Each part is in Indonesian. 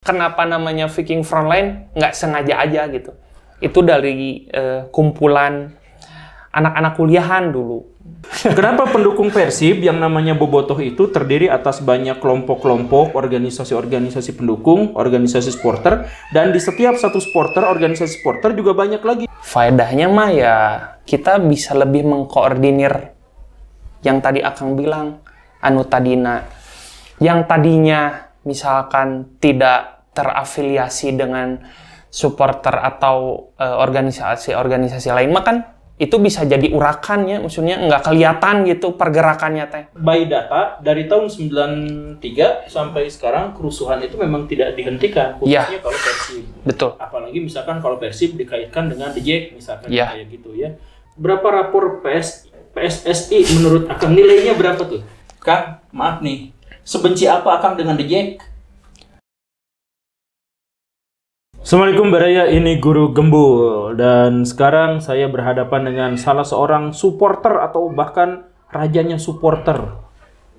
kenapa namanya Viking Frontline, nggak sengaja aja gitu. Itu dari kumpulan anak-anak kuliahan dulu. Kenapa pendukung Persib yang namanya Bobotoh itu terdiri atas banyak kelompok-kelompok, organisasi-organisasi pendukung, organisasi supporter, dan di setiap satu supporter, organisasi supporter juga banyak lagi. Faedahnya mah ya kita bisa lebih mengkoordinir yang tadi Akang bilang, yang tadinya misalkan tidak terafiliasi dengan supporter atau organisasi-organisasi lain, mah kan itu bisa jadi urakannya, maksudnya nggak kelihatan gitu pergerakannya teh. By data, dari tahun 93 sampai sekarang kerusuhan itu memang tidak dihentikan, khususnya kalau Persib. Betul. Apalagi misalkan kalau Persib dikaitkan dengan The Jack, misalkan kayak gitu ya. Berapa rapor PSSI menurut Akang, nilainya berapa tuh? Kang, maaf nih, sebenci apa Akang dengan The Jack? Assalamualaikum Baraya, ini Guru Gembul dan sekarang saya berhadapan dengan salah seorang supporter atau bahkan rajanya supporter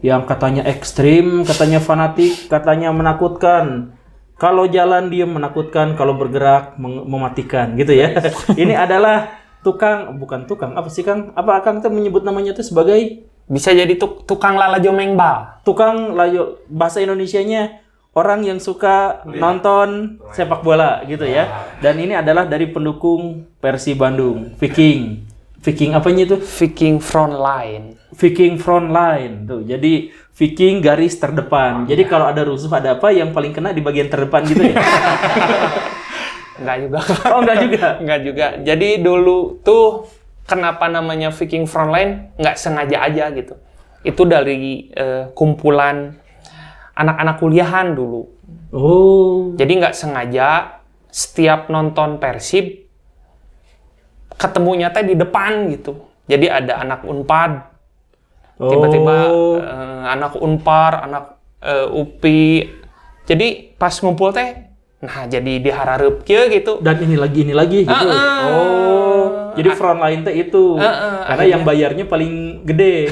yang katanya ekstrim, katanya fanatik, katanya menakutkan. Kalau jalan dia menakutkan, kalau bergerak mematikan gitu ya. Ini adalah bukan tukang, apa sih Kang? Apa Akang tuh menyebut namanya tuh sebagai? Bisa jadi tukang lalajo mengbal. Tukang layo, bahasa Indonesianya orang yang suka nonton sepak bola gitu ya. Dan ini adalah dari pendukung Persib Bandung, Viking apanya itu? Viking Frontline. Viking Frontline tuh. Jadi Viking garis terdepan. Jadi kalau ada rusuh ada apa yang paling kena di bagian terdepan gitu ya? Enggak juga. Oh, enggak juga. Enggak juga. Jadi dulu tuh kenapa namanya Viking Frontline, nggak sengaja aja gitu. Itu dari kumpulan anak-anak kuliahan dulu. Oh. Jadi nggak sengaja setiap nonton Persib ketemunya teh di depan gitu. Jadi ada anak Unpad, tiba-tiba anak Unpar, anak UPI. Jadi pas ngumpul teh, nah jadi diharareup kieu gitu. Dan ini lagi gitu. Jadi Frontline teh itu. Karena yang bayarnya paling gede.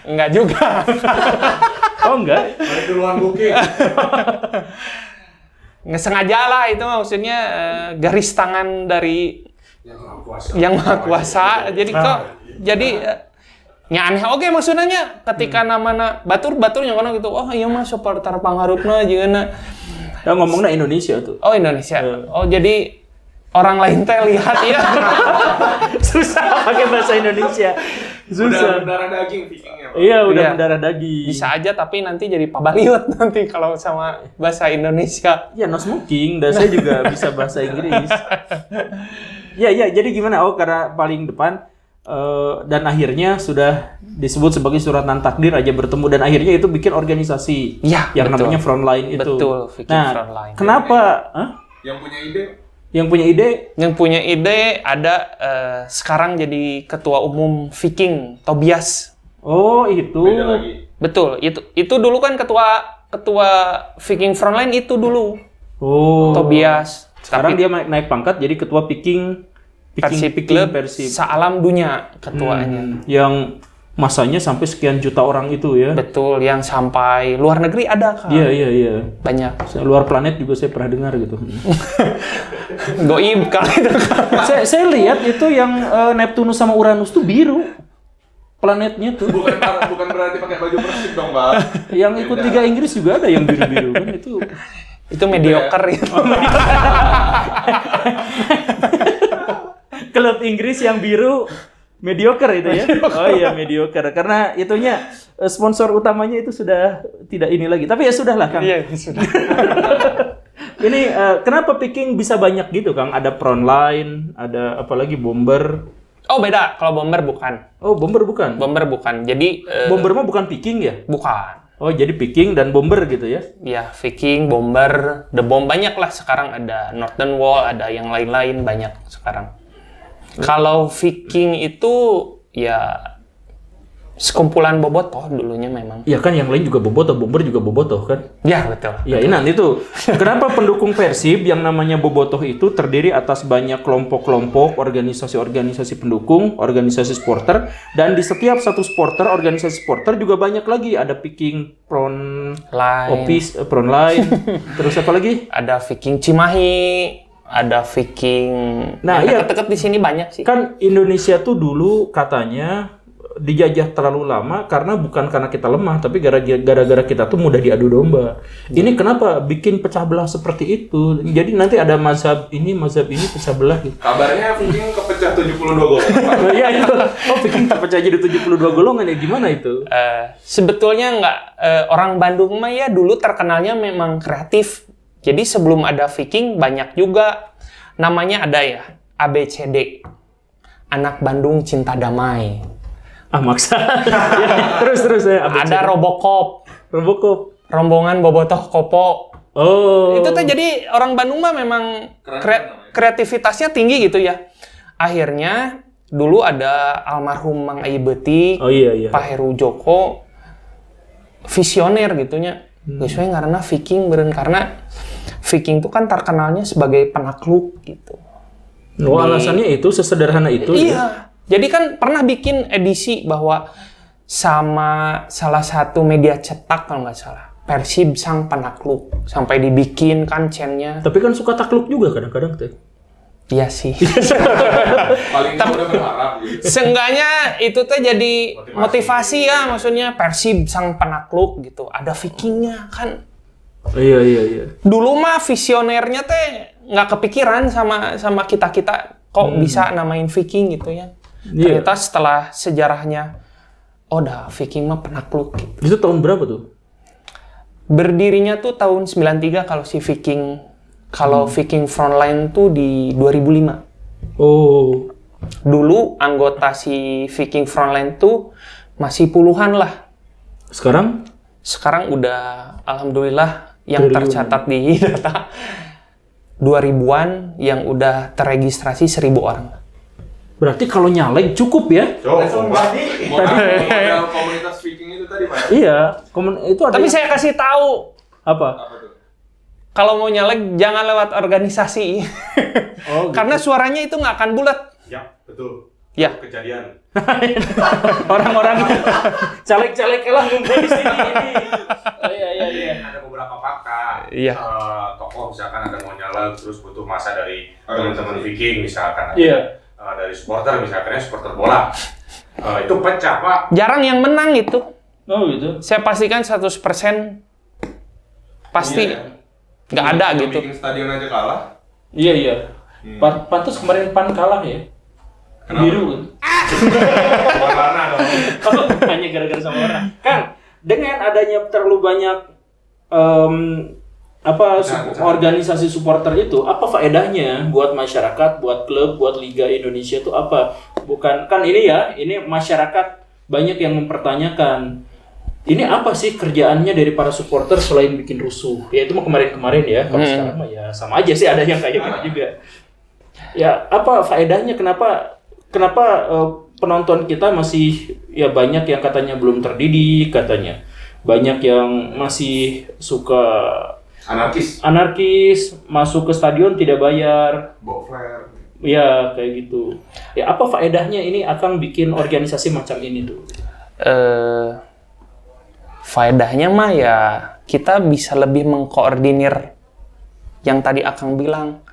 Enggak juga. Oh enggak? Ada duluan booking. Nggak sengaja lah itu maksudnya garis tangan dari yang maha kuasa. Jadi kok jadi nya aneh oke maksudnya ketika namana batur yang kono gitu. Oh iya mah supporter pangarupna jeung Ya ngomongnya Indonesia tuh. Oh Indonesia. Oh jadi orang lain teh lihat ya. Susah pakai bahasa Indonesia. Susah. Udah mendarah daging Vikingnya. Iya, udah mendarah daging. Bisa aja tapi nanti jadi pabaliut nanti kalau sama bahasa Indonesia. Ya no smoking, dan saya juga bisa bahasa Inggris. Ya, jadi gimana? Oh, karena paling depan dan akhirnya sudah disebut sebagai suratan takdir aja bertemu dan akhirnya itu bikin organisasi ya, yang betul. Namanya Frontline itu. Betul, Viking Frontline. Kenapa? Yang punya ide? Yang punya ide ada sekarang jadi ketua umum Viking, Tobias. Oh, itu. Beda lagi. Betul, itu dulu kan ketua Viking Frontline itu dulu. Oh. Tobias. Sekarang dia naik pangkat jadi ketua Viking Club Persib. Sealam dunia ketuanya. Yang masanya sampai sekian juta orang itu ya. Betul, yang sampai luar negeri ada kan? Iya. Banyak. Luar planet juga saya pernah dengar gitu. Goib kali itu. saya lihat itu yang Neptunus sama Uranus tuh biru. Planetnya tuh. Bukan berarti pakai baju Persib dong, Bang. Yang ikut Liga Inggris juga ada yang biru-biru kan itu. Itu mediocre itu. Klub Inggris yang biru mediocre itu ya. Oh iya, mediocre. Karena itunya sponsor utamanya itu sudah tidak ini lagi. Tapi ya sudahlah, Kang. Iya, sudah. Ini kenapa Viking bisa banyak gitu, Kang? Ada Frontline, ada apalagi Bomber. Oh, beda. Kalau Bomber bukan. Oh, Bomber bukan. Bomber bukan. Jadi Bomber mah bukan Viking ya? Bukan. Oh, jadi Viking dan Bomber gitu ya? Ya, Viking, Bomber, The Bomb banyak lah sekarang, ada Northern Wall, ada yang lain-lain banyak sekarang. Kalau Viking itu ya sekumpulan bobotoh dulunya memang. Ya kan yang lain juga bobotoh, Bomber juga bobotoh kan? Ya betul. Ya, ini itu. Kenapa pendukung Persib yang namanya bobotoh itu terdiri atas banyak kelompok-kelompok, organisasi-organisasi pendukung, organisasi supporter, dan di setiap satu supporter, organisasi supporter juga banyak lagi. Ada Viking Front Line, terus apa lagi? Ada Viking Cimahi, ada Viking. Nah, iya. Deket-deket di sini banyak sih. Kan Indonesia tuh dulu katanya dijajah terlalu lama karena kita lemah, tapi gara-gara kita tuh mudah diadu domba. Ini kenapa bikin pecah belah seperti itu? Jadi nanti ada mazhab ini pecah belah gitu. Kabarnya Viking kepecah 72 gol. Iya itu. Oh, Viking terpecah jadi 72 golongan ya, gimana itu? Sebetulnya nggak, orang Bandung mah ya dulu terkenalnya memang kreatif. Jadi sebelum ada Viking banyak juga namanya ada ya ABCD. Anak Bandung Cinta Damai. Maksa. Ya, terus ya. Ada Robocop. Rombongan Bobotoh Kopo. Oh. Itu tuh jadi orang Bandung mah memang kreativitasnya tinggi gitu ya. Akhirnya dulu ada almarhum Mang Ai Beutik, Pak Heru Joko, visioner gitunya. Biasanya karena Viking beren, karena Viking itu kan terkenalnya sebagai penakluk gitu. Alasannya itu sesederhana itu. Iya. Ya? Jadi kan pernah bikin edisi bahwa sama salah satu media cetak kalau nggak salah, Persib Sang Penakluk, sampai dibikin kan channel-nya. Tapi kan suka takluk juga kadang-kadang teh. Iya sih. Paling udah berharap gitu. Seenggaknya itu tuh jadi motivasi ya, maksudnya Persib Sang Penakluk gitu. Ada Vikingnya kan. Iya. Dulu mah visionernya teh nggak kepikiran sama kita kok bisa namain Viking gitu ya. Ternyata setelah sejarahnya, dah Viking mah penakluk gitu. Itu tahun berapa tuh? Berdirinya tuh tahun 93 kalau si Viking. Kalau Viking Frontline tuh di 2005. Oh. Dulu anggota si Viking Frontline tuh masih puluhan lah. Sekarang? Sekarang udah alhamdulillah yang tercatat di data 2000-an yang udah terregistrasi 1000 orang. Berarti kalau nyalek cukup ya? Tadi modal komunitas Viking itu tadi, Pak. Iya, itu ada. Tapi saya kasih tahu. Apa? Kalau mau nyalek jangan lewat organisasi. Oh, gitu. Karena suaranya itu nggak akan bulat. Ya, betul. Ya. Kejadian. Orang-orang caleg-caleg lah ngumpul di sini. Iya. Ada beberapa fakta. Iya. Tokoh misalkan ada mau nyalek terus butuh masa dari teman-teman Viking misalkan. Iya. Dari supporter misalkan supporter bola. Itu pecah, Pak. Jarang yang menang itu. Oh gitu. Saya pastikan 100% pasti nggak ada Yang gitu. bikin stadion aja kalah. Iya. Pantas kemarin PAN kalah ya. Kenapa? Biru. Warna dong. Hanya gara-gara sama orang. Kan dengan adanya terlalu banyak organisasi supporter itu, apa faedahnya buat masyarakat, buat klub, buat Liga Indonesia itu apa? Bukan kan ini masyarakat banyak yang mempertanyakan. Ini apa sih kerjaannya dari para supporter selain bikin rusuh? Ya itu mah kemarin-kemarin ya. Kalau sekarang mah ya sama aja sih, ada yang kayak gitu juga. Ya apa faedahnya? Kenapa penonton kita masih ya banyak yang katanya belum terdidik, katanya banyak yang masih suka anarkis, masuk ke stadion tidak bayar, bawa flare. Ya kayak gitu. Ya apa faedahnya ini akan bikin organisasi macam ini tuh? Faedahnya mah ya kita bisa lebih mengkoordinir yang tadi Akang bilang,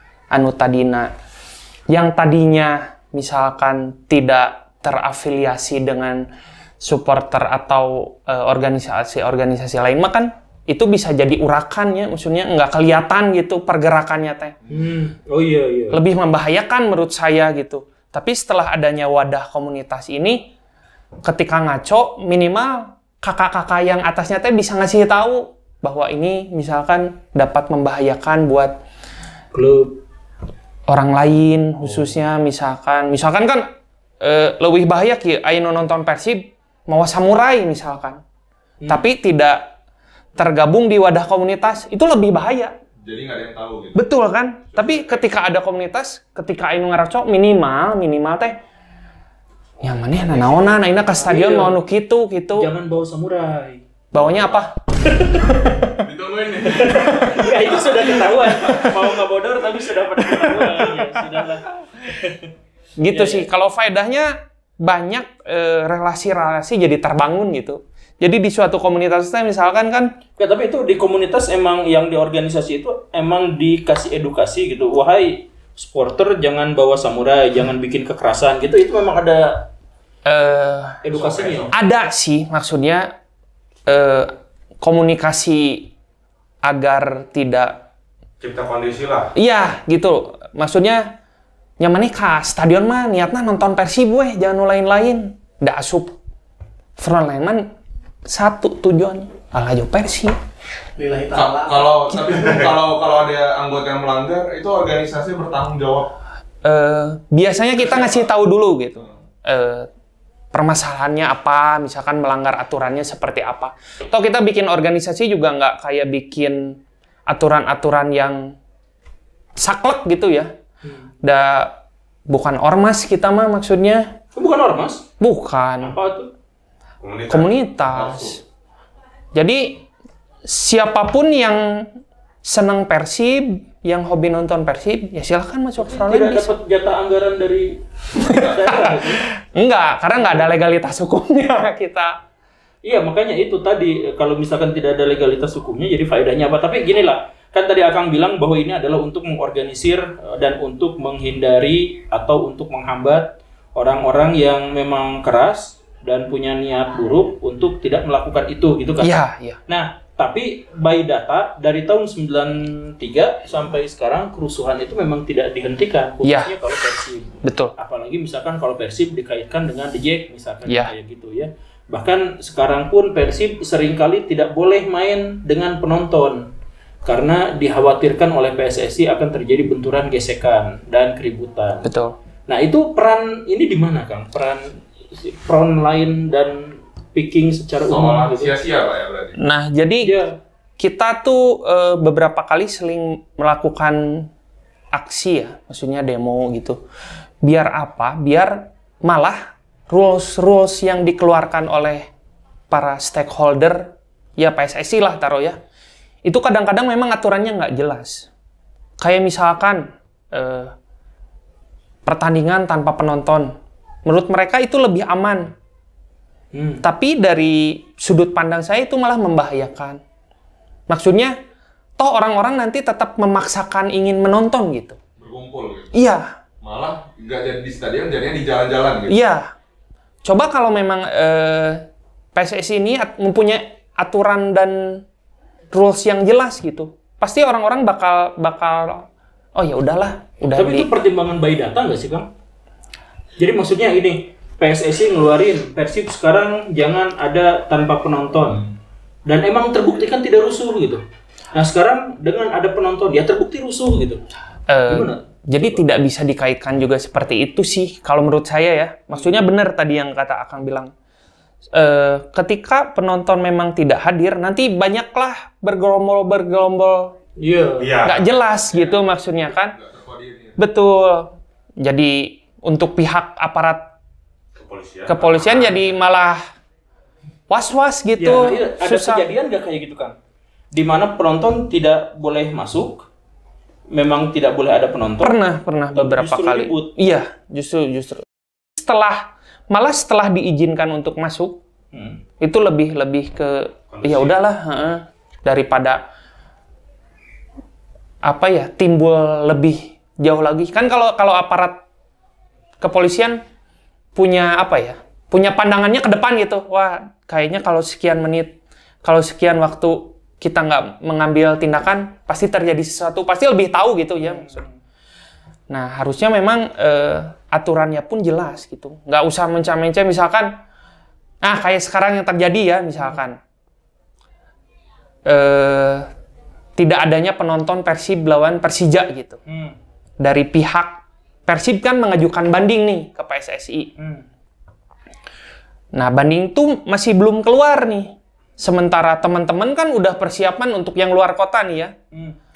yang tadinya misalkan tidak terafiliasi dengan supporter atau organisasi lain mah kan itu bisa jadi urakannya, maksudnya nggak kelihatan gitu pergerakannya teh. Oh iya. Lebih membahayakan menurut saya gitu. Tapi setelah adanya wadah komunitas ini, ketika ngaco minimal kakak-kakak yang atasnya teh bisa ngasih tahu bahwa ini misalkan dapat membahayakan buat klub orang lain, khususnya misalkan kan lebih bahaya ki ayo nonton Persib mau samurai misalkan. Tapi tidak tergabung di wadah komunitas, itu lebih bahaya. Jadi nggak ada yang tahu gitu. Betul kan? Tapi ketika ada komunitas, ketika ayo ngaraco minimal teh Nyamannya nanaonan, aina ke stadion Iya. mau nu kitu. Jangan bawa samurai. Bawanya apa? Ditungguin nih. Ya itu sudah ketahuan. Mau nggak bodor tapi sudah pada ketahuan. Ya sudahlah. Gitu Iya, sih. Kalau faedahnya banyak relasi-relasi jadi terbangun gitu. Jadi di suatu komunitas itu misalkan kan Ya, tapi itu di komunitas emang yang di organisasi itu emang dikasih edukasi gitu. Wahai supporter jangan bawa samurai, jangan bikin kekerasan gitu. Itu memang ada edukasinya. ada sih maksudnya komunikasi agar tidak Cipta kondisi lah. iya gitu. Maksudnya nyamannya ka stadion mah niatnya nonton Persib weh, jangan nu lain-lain. Da asup frontline man satu tujuan alajo Persib. Kalau tapi kalau ada anggota yang melanggar itu organisasi bertanggung jawab. Biasanya kita ngasih tahu dulu gitu. Permasalahannya apa, misalkan melanggar aturannya seperti apa. Toh kita bikin organisasi juga nggak kayak bikin aturan-aturan yang saklek gitu ya. Bukan ormas kita mah maksudnya. Bukan ormas? Bukan. Apa tuh? Komunitas. Jadi siapapun yang senang Persib, yang hobi nonton Persib, ya silahkan masuk Tidak frontline. dapat jatah anggaran dari daerah. Enggak, karena nggak ada legalitas hukumnya kita. Iya, makanya itu tadi kalau misalkan tidak ada legalitas hukumnya jadi faedahnya apa? Tapi gini lah, kan tadi Akang bilang bahwa ini adalah untuk mengorganisir dan untuk menghindari atau untuk menghambat orang-orang yang memang keras dan punya niat buruk untuk tidak melakukan itu gitu kan. Iya, iya. Nah, tapi by data dari tahun 93 sampai sekarang kerusuhan itu memang tidak dihentikan, khususnya Iya. kalau Persib. Betul. Apalagi misalkan kalau Persib dikaitkan dengan The Jack misalkan Iya. kayak gitu ya. Bahkan sekarang pun Persib seringkali tidak boleh main dengan penonton karena dikhawatirkan oleh PSSI akan terjadi benturan gesekan dan keributan. Betul. Nah, itu peran ini di mana, Kang? Peran frontline dan picking secara umum Seolah gitu. sia-sia lah ya berarti. Nah, jadi Iya. kita tuh beberapa kali seling melakukan aksi ya, maksudnya demo gitu. Biar apa? Biar malah rules-rules yang dikeluarkan oleh para stakeholder, ya PSSI lah taruh ya, itu kadang-kadang memang aturannya nggak jelas. Kayak misalkan pertandingan tanpa penonton, menurut mereka itu lebih aman. Tapi dari sudut pandang saya itu malah membahayakan. Maksudnya, toh orang-orang nanti tetap memaksakan ingin menonton gitu. Berkumpul gitu. Iya, Malah nggak jadi di stadion, jadinya di jalan-jalan gitu. iya. Coba kalau memang PSSI ini mempunyai aturan dan rules yang jelas gitu, pasti orang-orang bakal oh ya udahlah, udah Tapi itu pertimbangan by data nggak sih, Kang? Jadi maksudnya ini, PSSI ngeluarin Persib sekarang jangan ada tanpa penonton. Dan emang terbukti kan tidak rusuh gitu. Nah sekarang dengan ada penonton, ya terbukti rusuh gitu. Gimana? Jadi tidak bisa dikaitkan juga seperti itu sih, kalau menurut saya ya. Maksudnya benar tadi yang kata Akang bilang. Ketika penonton memang tidak hadir, nanti banyaklah bergerombol-bergerombol Iya. Iya. nggak jelas gitu maksudnya kan. Nggak terkoordinir. Betul. Jadi untuk pihak aparat kepolisian jadi malah was-was gitu. Ya, ada Susah. kejadian nggak kayak gitu, Kang? Di mana penonton tidak boleh masuk, memang tidak boleh ada penonton. Pernah Tapi beberapa justru kali. ribut. Iya, justru. Setelah diizinkan untuk masuk, itu lebih ke Kondisi. ya udahlah, daripada apa ya, timbul lebih jauh lagi. Kan kalau aparat kepolisian punya apa ya? Punya pandangannya ke depan gitu. Wah, kayaknya kalau sekian menit, kalau sekian waktu kita nggak mengambil tindakan, pasti terjadi sesuatu, pasti lebih tahu gitu ya maksudnya. Nah, harusnya memang aturannya pun jelas gitu. Nggak usah mencah-mencah misalkan, kayak sekarang yang terjadi ya misalkan. Tidak adanya penonton Persib lawan Persija gitu. Dari pihak Persib kan mengajukan banding nih ke PSSI. Nah, banding tuh masih belum keluar nih. Sementara teman-teman kan udah persiapan untuk yang luar kota nih ya.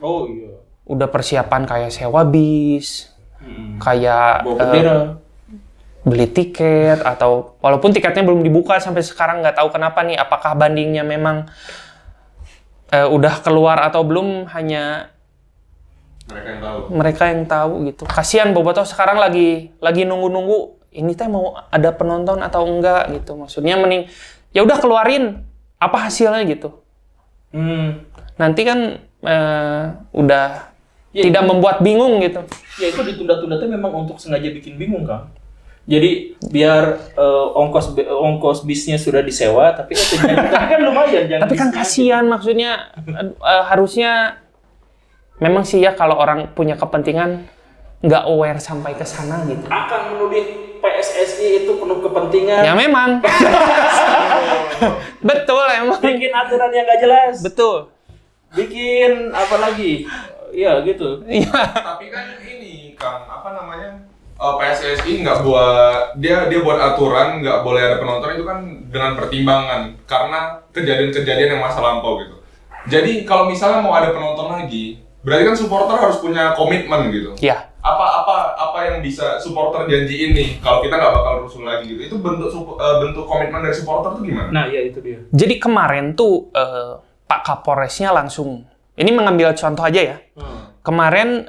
Oh iya. Udah persiapan kayak sewa bis, kayak Bawa bendera. beli tiket, atau walaupun tiketnya belum dibuka sampai sekarang, nggak tahu kenapa nih, apakah bandingnya memang udah keluar atau belum, hanya mereka yang tahu gitu. Kasihan Bobotoh sekarang lagi nunggu-nunggu ini teh mau ada penonton atau enggak gitu. Maksudnya mending ya udah keluarin apa hasilnya gitu. Nanti kan udah tidak membuat bingung gitu. Ya itu ditunda-tunda tuh memang untuk sengaja bikin bingung, Kang. Jadi biar ongkos bisnya sudah disewa, tapi kan lumayan. Tapi kan kasihan, maksudnya harusnya memang sih ya, kalau orang punya kepentingan nggak aware sampai ke sana gitu. Akan menuduh PSSI itu penuh kepentingan. Ya memang. Betul emang. Bikin aturan yang nggak jelas. Betul. Bikin apa lagi? Ya gitu. Iya. Tapi kan ini Kang, apa namanya? PSSI nggak dia buat aturan nggak boleh ada penonton itu kan dengan pertimbangan karena kejadian-kejadian yang masa lampau gitu. Jadi kalau misalnya mau ada penonton lagi, berarti kan supporter harus punya komitmen gitu. Iya. Apa yang bisa supporter janjiin nih kalau kita nggak bakal rusuh lagi gitu. Itu bentuk komitmen dari supporter tuh gimana? Nah, ya itu dia. Jadi kemarin tuh Pak Kapolresnya langsung, ini mengambil contoh aja ya. Kemarin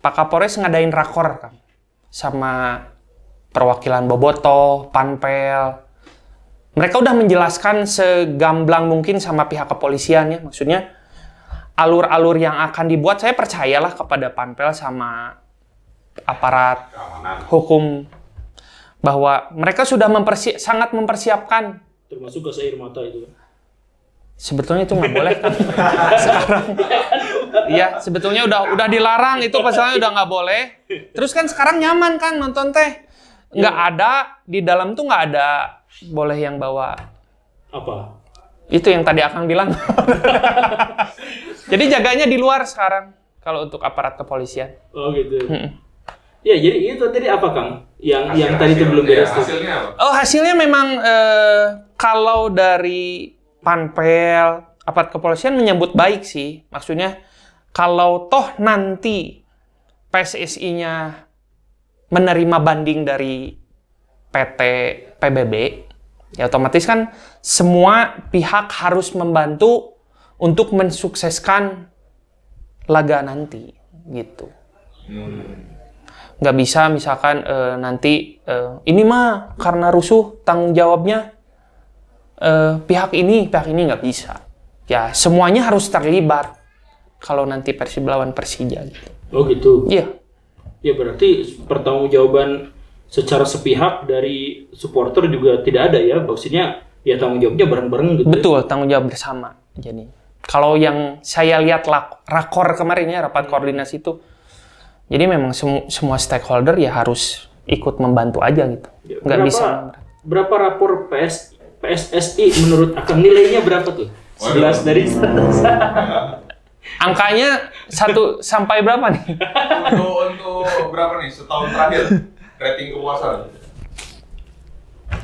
Pak Kapolres ngadain rakor kan sama perwakilan Bobotoh, Panpel. Mereka udah menjelaskan segamblang mungkin sama pihak kepolisian ya. Maksudnya alur-alur yang akan dibuat, saya percayalah kepada Panpel sama aparat hukum bahwa mereka sudah sangat mempersiapkan. Termasuk gas air mata itu. Sebetulnya itu nggak boleh kan sekarang. Iya, sebetulnya udah dilarang, itu pasalnya udah nggak boleh. Terus kan sekarang nyaman kan nonton teh, nggak ada di dalam tuh, nggak ada boleh yang bawa apa? Itu yang tadi Akang bilang. Jadi jaganya di luar sekarang kalau untuk aparat kepolisian. Oh gitu. Ya jadi itu tadi apa Kang? Yang tadi itu belum beres tuh. Hasilnya apa? Oh hasilnya memang kalau dari Panpel, aparat kepolisian menyambut baik sih. Maksudnya kalau toh nanti PSSI-nya menerima banding dari PT PBB, ya otomatis kan semua pihak harus membantu untuk mensukseskan laga nanti, gitu. Nggak bisa misalkan nanti ini mah karena rusuh tanggung jawabnya pihak ini nggak bisa. Ya semuanya harus terlibat kalau nanti Persib lawan Persija gitu. Oh gitu. Iya. Ya berarti pertanggungjawaban secara sepihak dari supporter juga tidak ada ya. Maksudnya ya tanggung jawabnya bareng-bareng gitu. Betul, tanggung jawab bersama. Jadi kalau yang saya lihat rakor kemarin ya, rapat koordinasi itu, jadi memang semua stakeholder ya harus ikut membantu aja gitu. Nggak bisa. Berapa rapor PSSI menurut Akang, nilainya berapa tuh? 11 dari 100. Angkanya 1 sampai berapa nih? Untuk berapa nih setahun terakhir rating kepuasan?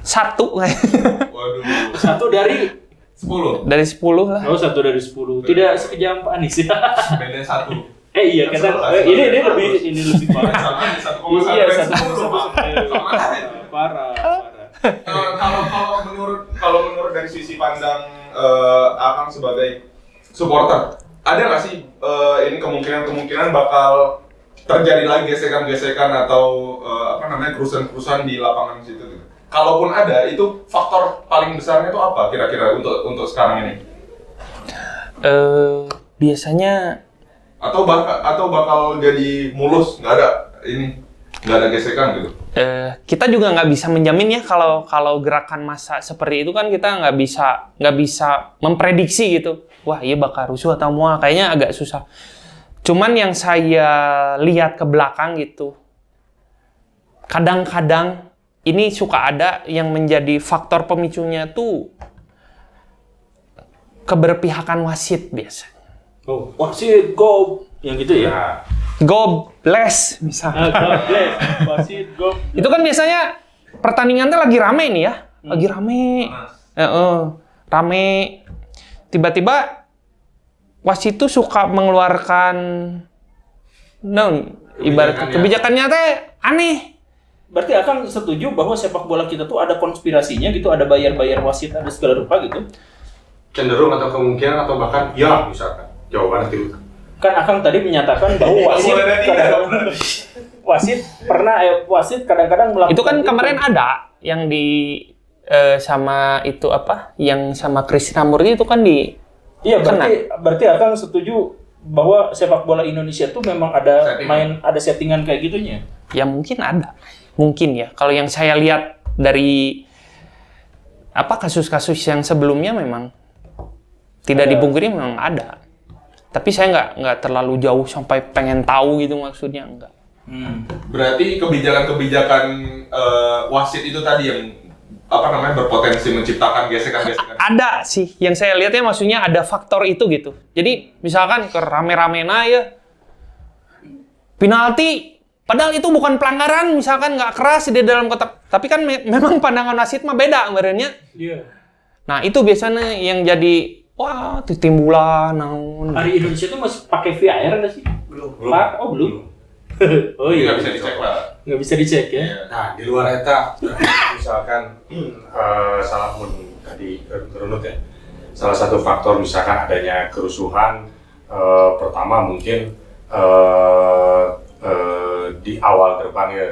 1 Waduh. 1 dari 10. Dari 10 lah. Oh, 1 dari 10. Tidak sekejam Pak Anies. Beda 1. Iya, kata ini lebih parah. Iya, 1,1. Parah. Kalau menurut dari sisi pandang Akang sebagai supporter, ada nggak sih ini kemungkinan bakal terjadi lagi gesekan-gesekan atau kerusuhan di lapangan situ? Gitu? Kalaupun ada, itu faktor paling besarnya itu apa kira-kira untuk sekarang ini? Biasanya atau bakal jadi mulus, nggak ada gesekan gitu? Kita juga nggak bisa menjamin ya kalau gerakan massa seperti itu kan, kita nggak bisa memprediksi gitu. Wah iya bakal rusuh atau mual, kayaknya agak susah. Cuman yang saya lihat ke belakang gitu, kadang-kadang ini suka ada yang menjadi faktor pemicunya tuh keberpihakan wasit biasa. Oh, wasit go yang gitu ya. God bless misalnya. God bless. Wasit go. Itu kan biasanya pertandingan tuh lagi rame nih ya. Lagi rame. Rame. Tiba-tiba wasit itu suka mengeluarkan ibarat kebijakannya teh aneh. berarti Akang setuju bahwa sepak bola kita tuh ada konspirasinya gitu, ada bayar-bayar wasit, ada segala rupa gitu? Cenderung atau kemungkinan atau bahkan ya misalkan jawabannya itu. Kan Akang tadi menyatakan bahwa wasit kadang-kadang melakukan Itu kan kemarin ada yang di sama itu apa? Yang sama Krishnamurti itu kan di Iya, berarti Akang setuju bahwa sepak bola Indonesia tuh memang ada ada settingan kayak gitunya. Ya mungkin ada. Mungkin ya. Kalau yang saya lihat dari kasus-kasus yang sebelumnya memang tidak dipungkiri memang ada. Tapi saya nggak terlalu jauh sampai pengen tahu gitu maksudnya, enggak. Berarti kebijakan-kebijakan wasit itu tadi yang berpotensi menciptakan gesekan-gesekan. Ada sih, yang saya lihatnya maksudnya ada faktor itu gitu. Jadi misalkan ke rame-ramena ya, penalti, padahal itu bukan pelanggaran, misalkan nggak keras di dalam kotak. Tapi kan memang pandangan wasit mah beda sebenarnya. Iya. Nah itu biasanya yang jadi wah, itu timbulan, naon. Hari Indonesia tuh masih pakai VAR nggak sih? Belum. Oh, belum. Oh iya. Nggak bisa dicek lah. Nggak bisa dicek ya? Nah, di luar eta, misalkan salah tadi runut ya. Salah satu faktor misalkan adanya kerusuhan, pertama mungkin di awal gerbang ya.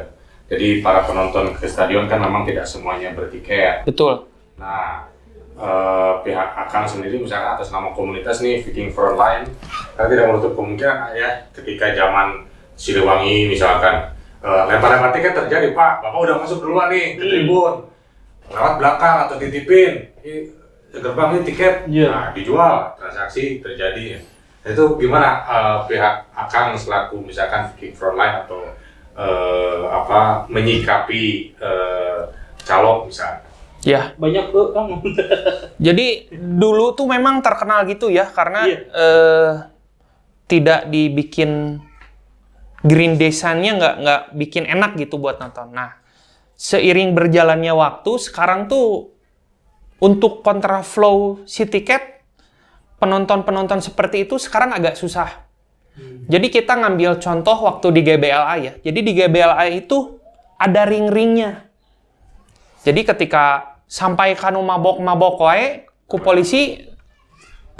Jadi para penonton ke stadion kan memang tidak semuanya bertiket. Betul. Nah, pihak Akang sendiri misalkan atas nama komunitas nih Viking Frontline kan tidak menutup kemungkinan ya ketika zaman Siliwangi misalkan lempar-lempar tiket terjadi, Pak, Bapak udah masuk duluan nih ke tribun lewat belakang atau titipin gerbang ini tiket, nah dijual, transaksi terjadi. Itu gimana pihak Akang selaku misalkan Viking Frontline atau menyikapi calon misalnya? Ya. Banyak tuh, Kang. Jadi dulu tuh memang terkenal gitu ya, karena tidak dibikin green design-nya nggak bikin enak gitu buat nonton. Nah, seiring berjalannya waktu, sekarang tuh untuk kontraflow si tiket, penonton-penonton seperti itu sekarang agak susah. Jadi kita ngambil contoh waktu di GBLA ya. Jadi di GBLA itu ada ring-ringnya. Jadi ketika sampai kanu mabok-mabok wae ku polisi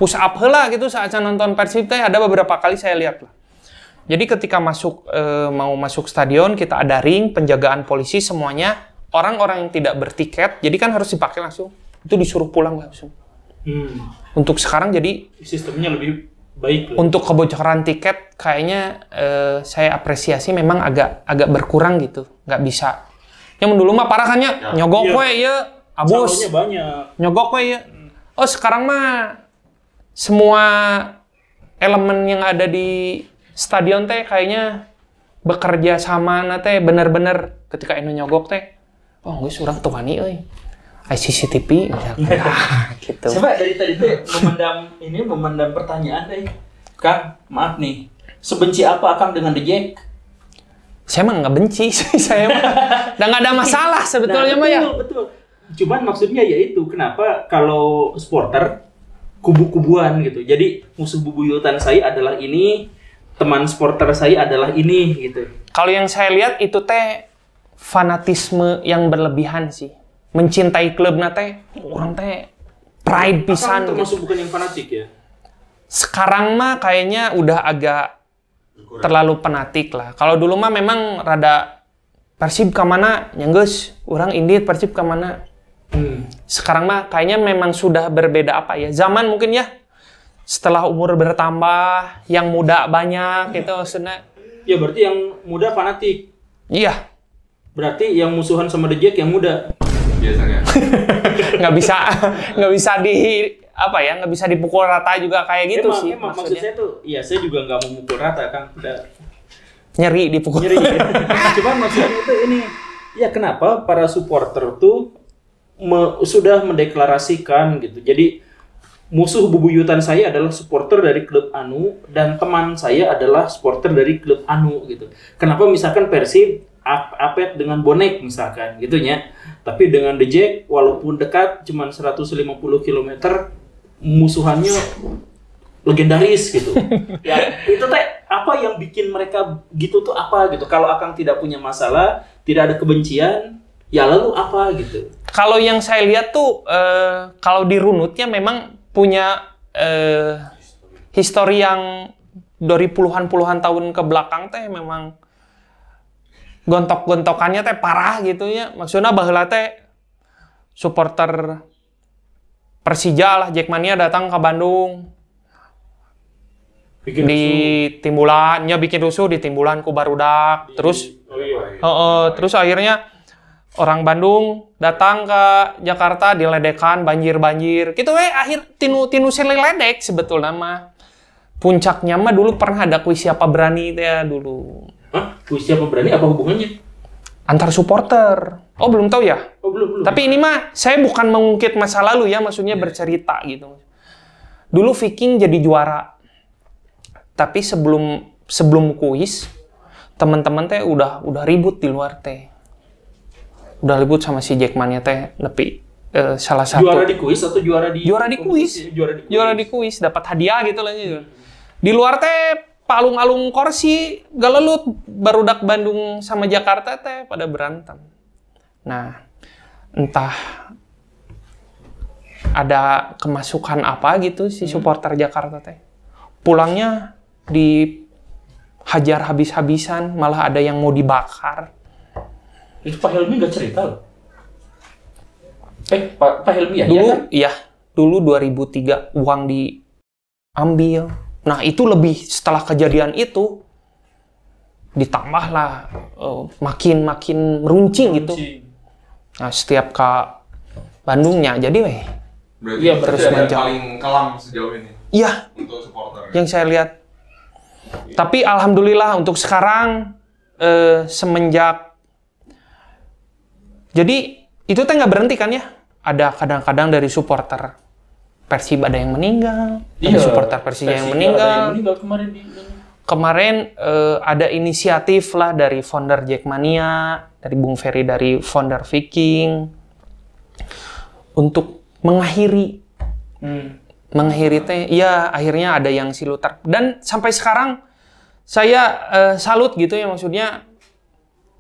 push up heula gitu saat saya nonton Persib teh, ada beberapa kali saya lihat lah. Jadi ketika mau masuk stadion, kita ada ring, penjagaan polisi semuanya, orang-orang yang tidak bertiket, jadi kan harus dipakai langsung. Itu disuruh pulang langsung. Untuk sekarang jadi sistemnya lebih baik. Untuk kebocoran tiket kayaknya saya apresiasi memang agak berkurang gitu, nggak bisa. Yang dulu mah parah kan ya, nyogok we ya, abus. Salahnya banyak. Nyogok we ya. Oh sekarang mah semua elemen yang ada di stadion teh kayaknya bekerja sama teh bener-bener ketika ini nyogok teh. Oh geus urang tuani euy. CCTV gitu. Coba dari tadi teh memandang pertanyaan teh. Kang, maaf nih. Sebenci apa Akang dengan The Jack? Saya mah nggak benci, saya mah nggak ada masalah sebetulnya mah ya. Betul. Cuman maksudnya yaitu kenapa kalau supporter kubu-kubuan gitu. Jadi musuh bubuyutan saya adalah ini, teman supporter saya adalah ini gitu. Kalau yang saya lihat itu teh fanatisme yang berlebihan sih. Mencintai klubna teh orang teh pride pisan. Termasuk bukan yang fanatik ya? Sekarang mah kayaknya udah agak terlalu fanatik lah. Kalau dulu mah memang rada Persib ke mana nyenggeus, orang indit Persib ke mana. Sekarang mah kayaknya memang sudah berbeda apa ya. Zaman mungkin ya setelah umur bertambah, yang muda banyak gitu maksudnya. Ya berarti yang muda fanatik. Iya. Berarti yang musuhan sama The Jack yang muda. Biasanya. nggak bisa nggak bisa dipukul rata juga kayak gitu sih. Maksud saya tuh, ya saya juga nggak mau mukul rata Kang. Nyeri dipukul. Nyeri. Cuman maksudnya itu ini, ya kenapa para supporter tuh sudah mendeklarasikan gitu. Jadi musuh bubuyutan saya adalah supporter dari klub Anu dan teman saya adalah supporter dari klub Anu gitu. Kenapa misalkan Persib apet dengan bonek misalkan gitunya. Tapi dengan The Jack walaupun dekat cuman 150 km musuhannya legendaris gitu. Ya, itu teh apa yang bikin mereka gitu tuh apa gitu. Kalau Akang tidak punya masalah tidak ada kebencian, ya lalu apa gitu? Kalau yang saya lihat tuh, kalau di runutnya memang punya histori yang dari puluhan tahun ke belakang teh memang gontok-gontokannya teh parah gitu ya. Maksudnya baheula teh supporter Persija lah, Jackmania datang ke Bandung. Bikin rusuh di Timbulan ku barudak. Terus terus akhirnya orang Bandung datang ke Jakarta diledekan banjir. Gitu akhir tinu seliledek sebetulnya mah. Puncaknya mah dulu pernah ada kuis siapa berani teh dulu. Hah? Kuis siapa berani apa hubungannya? Antar supporter. Oh, belum tahu ya? Oh, belum. Tapi ini mah saya bukan mengungkit masa lalu ya, maksudnya bercerita gitu. Dulu Viking jadi juara. Tapi sebelum kuis, teman-teman teh udah ribut di luar teh. Udah ribut sama si Jackmania teh nepi salah satu. Juara di kuis atau juara di kuis? Juara di kuis, dapat hadiah gitu lah gitu. Di luar teh palung-alung kursi galelut barudak Bandung sama Jakarta teh pada berantem. Nah, entah ada kemasukan apa gitu si supporter Jakarta teh. Pulangnya dihajar habis-habisan, malah ada yang mau dibakar. Itu Pak Helmi nggak cerita loh. Pak Helmi ya? Dulu, iya. Dulu 2003 uang diambil. Nah, itu lebih setelah kejadian itu ditambahlah makin meruncing gitu. Nah, setiap ke Bandungnya jadi Berarti ya, terus ada paling kelam sejauh ini. Iya. Untuk supporter. Yang saya lihat. Tapi alhamdulillah untuk sekarang semenjak jadi itu teh nggak berhenti kan ya? Ada kadang-kadang dari supporter Persib ada yang meninggal, ada supporter Persija yang meninggal. Kemarin ada inisiatif lah dari founder Jackmania, dari Bung Ferry, dari founder Viking untuk mengakhiri teh. Ya akhirnya ada yang silutar dan sampai sekarang saya salut gitu ya, maksudnya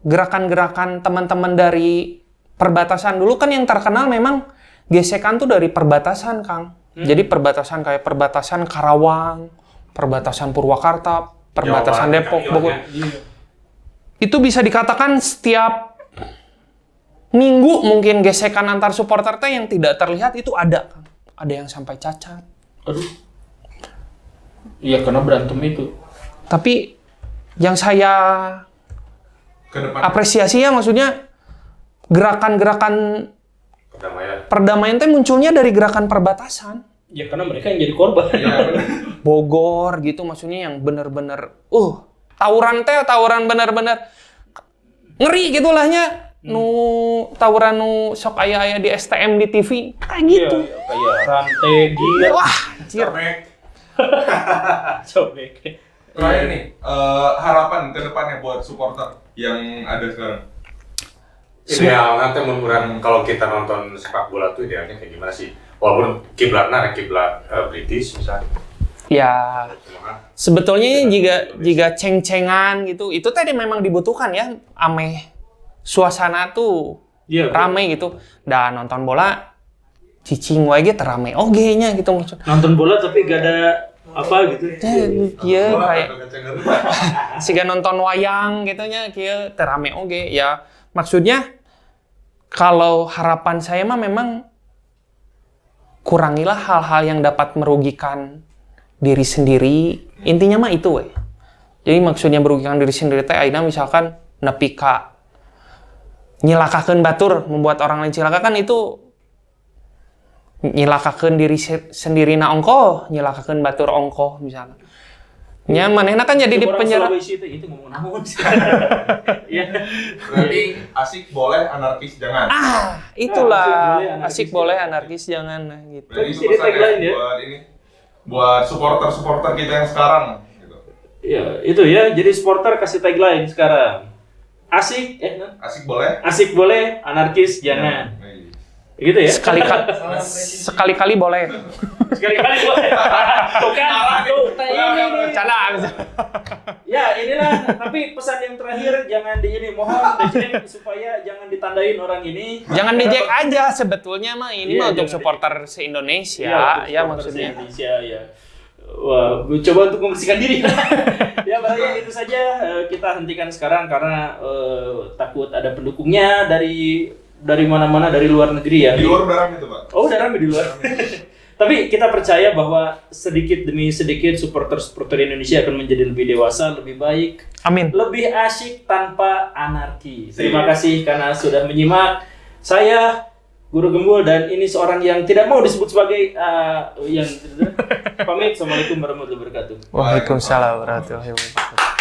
gerakan-gerakan teman-teman dari perbatasan. Dulu kan yang terkenal memang gesekan tuh dari perbatasan, Kang. Jadi perbatasan kayak perbatasan Karawang, perbatasan Purwakarta, perbatasan Depok, Bogor. Itu bisa dikatakan setiap minggu mungkin gesekan antar supporter teh yang tidak terlihat itu ada, Kang. Ada yang sampai cacat. Aduh. Iya, karena berantem itu. Tapi yang saya apresiasi ya, maksudnya gerakan-gerakan perdamaian teh munculnya dari gerakan perbatasan. Ya karena mereka yang jadi korban. Bogor gitu, maksudnya yang bener-bener tawuran bener-bener ngeri gitu lahnya. Tawuran sok aya di STM di TV kayak gitu. Iya, kayak rantai gila. Wah, anjir. Sobek. Terakhir nih, harapan ke depannya buat supporter yang ada sekarang. Ideal nanti menurut kalau kita nonton sepak bola tuh idealnya kayak gimana sih? Walaupun kiblatnya kiblat British misalnya. Ya, sebetulnya jika ceng-cengan gitu, itu tadi memang dibutuhkan ya, ameh suasana tuh rame gitu. Dan nonton bola cicing wae ge terame oge-nya gitu maksud. Nonton bola tapi gak ada apa gitu. Kieu kayak siga nonton wayang gitu nya, kieu terame oge. Ya, maksudnya kalau harapan saya mah memang kurangilah hal-hal yang dapat merugikan diri sendiri. Intinya mah itu we. Jadi maksudnya merugikan diri sendiri teh ayeuna misalkan nepi ka nyilakakeun batur, membuat orang lain cilaka kan itu nyilakakeun diri sendiri na ongkoh, nyilakakeun batur ongkoh misalnya. Nya manehna kan jadi di penjara. Itu ngomong naon sih. Iya. Berarti asik boleh, anarkis jangan. Itulah. Asik boleh, anarkis jangan gitu. Berarti itu pesan ya buat supporter kita yang sekarang gitu. Iya, itu ya. Jadi supporter kasih tagline sekarang. Asik boleh, anarkis jangan. Gitu ya. Sekali-kali boleh. Sekali-kali boleh. Tuh kan. Tuh, Canda. Ya inilah, tapi pesan yang terakhir jangan di ini, mohon dicek supaya jangan ditandain orang ini. Jangan dijek aja sebetulnya mah ini Iya, mah untuk jangan supporter se-Indonesia untuk ya supporter maksudnya. Indonesia ya. Wah, coba untuk membersihkan diri. Ya barangkali itu saja kita hentikan sekarang karena takut ada pendukungnya dari mana-mana dari luar negeri ya. Di luar udah rame tuh, Pak. Oh, udah rame di luar. Tapi kita percaya bahwa sedikit demi sedikit supporter Indonesia akan menjadi lebih dewasa, lebih baik, Amin. lebih asyik tanpa anarki. Terima kasih karena sudah menyimak. Saya Guru Gembul dan ini seorang yang tidak mau disebut sebagai yang pamit. Assalamualaikum warahmatullahi wabarakatuh. Waalaikumsalam warahmatullahi wabarakatuh.